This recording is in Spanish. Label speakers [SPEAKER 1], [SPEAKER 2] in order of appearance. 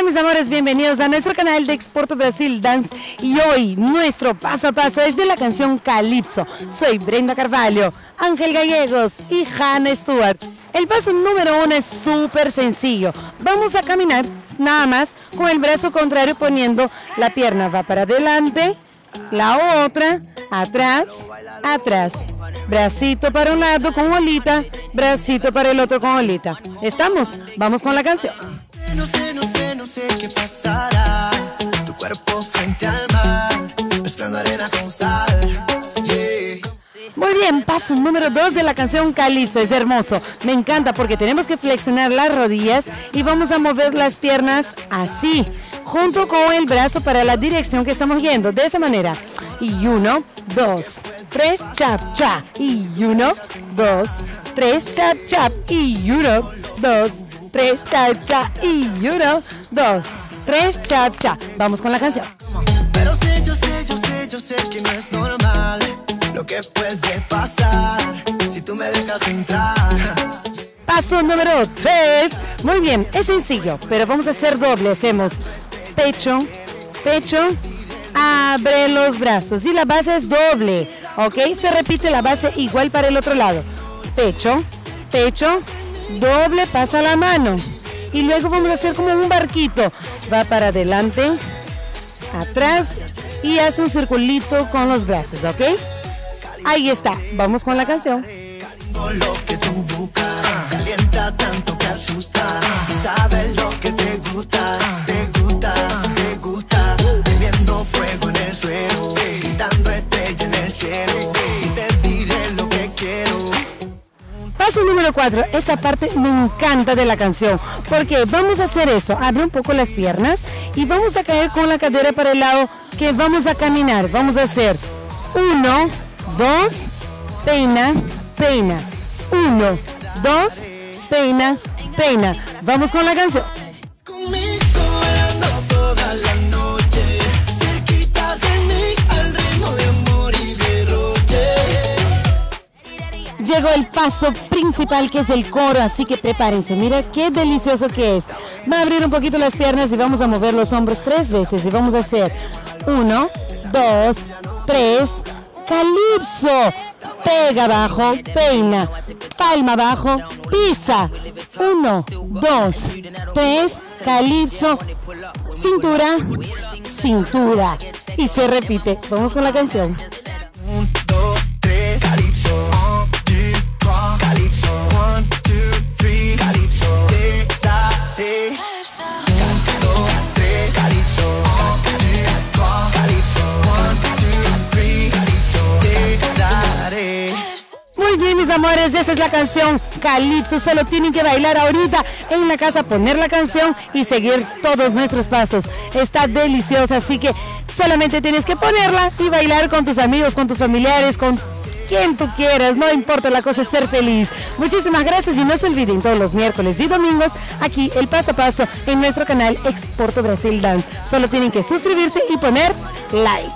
[SPEAKER 1] mis amores, bienvenidos a nuestro canal de Exporto Brasil Dance. Y hoy nuestro paso a paso es de la canción Calypso. Soy Brenda Carvalho, Ángel Gallegos y Hannah Stewart. El paso número 1 es súper sencillo. Vamos a caminar nada más con el brazo contrario, poniendo la pierna va para adelante, la otra atrás, atrás. Bracito para un lado con olita, bracito para el otro con olita. ¿Estamos? Vamos con la canción.
[SPEAKER 2] No sé qué pasará. Tu cuerpo frente al mar, mezclando arena con sal. Yeah.
[SPEAKER 1] Muy bien, paso número 2 de la canción Calypso. Es hermoso, me encanta porque tenemos que flexionar las rodillas y vamos a mover las piernas así, junto con el brazo para la dirección que estamos yendo, de esa manera. Y 1, 2, 3, chap, chap. Y 1, 2, 3, chap, chap. Y 1, 2, 3, chap, chap. Y 1, 2, 3, chap, chap. Vamos con la canción.
[SPEAKER 2] Pero yo sé que no es normal lo que puede pasar si tú me dejas entrar.
[SPEAKER 1] Paso número 3. Muy bien, es sencillo, pero vamos a hacer doble. Hacemos pecho, pecho, abre los brazos y la base es doble, ¿ok? Se repite la base igual para el otro lado. Pecho, pecho, doble, pasa la mano. Y luego vamos a hacer como un barquito. Va para adelante, atrás y hace un circulito con los brazos, ¿ok? Ahí está, vamos con la canción.
[SPEAKER 2] Lo que tú buscas, calienta tanto que asusta. Sabes lo que te gusta, te gusta, te gusta. Prendiendo fuego en el suelo, dando estrella en el cielo. Y te diré lo que quiero.
[SPEAKER 1] Paso número 4, esa parte me encanta de la canción, porque vamos a hacer eso, abre un poco las piernas y vamos a caer con la cadera para el lado que vamos a caminar. Vamos a hacer 1, 2, peina, peina, 1, 2, peina, peina. Vamos con la canción.
[SPEAKER 2] Conmigo bailando toda la noche, cerquita de mí, al ritmo de amor y derroche.
[SPEAKER 1] Llegó el paso principal, que es el coro, así que prepárense. Mira qué delicioso que es. Va a abrir un poquito las piernas y vamos a mover los hombros 3 veces y vamos a hacer 1, 2, 3, Calypso. Pega abajo, peina, palma abajo, pisa. 1, 2, 3, Calypso, cintura, cintura. Y se repite. Vamos con la canción.
[SPEAKER 2] 1, 2, 3, Calypso. 1, 2, 3, Calypso. 1, 2, 3, Calypso. Te daré. 1, 2, 3, Calypso. 1, 2, 3, Calypso. 1, 2, 3, Calypso. Te daré.
[SPEAKER 1] Muy bien, mis amores, esa es la canción Calypso. Solo tienen que bailar ahorita en la casa, poner la canción y seguir todos nuestros pasos. Está deliciosa, así que solamente tienes que ponerla y bailar con tus amigos, con tus familiares, con quien tú quieras. No importa, la cosa es ser feliz. Muchísimas gracias y no se olviden, todos los miércoles y domingos aquí el paso a paso en nuestro canal Exporto Brasil Dance. Solo tienen que suscribirse y poner like.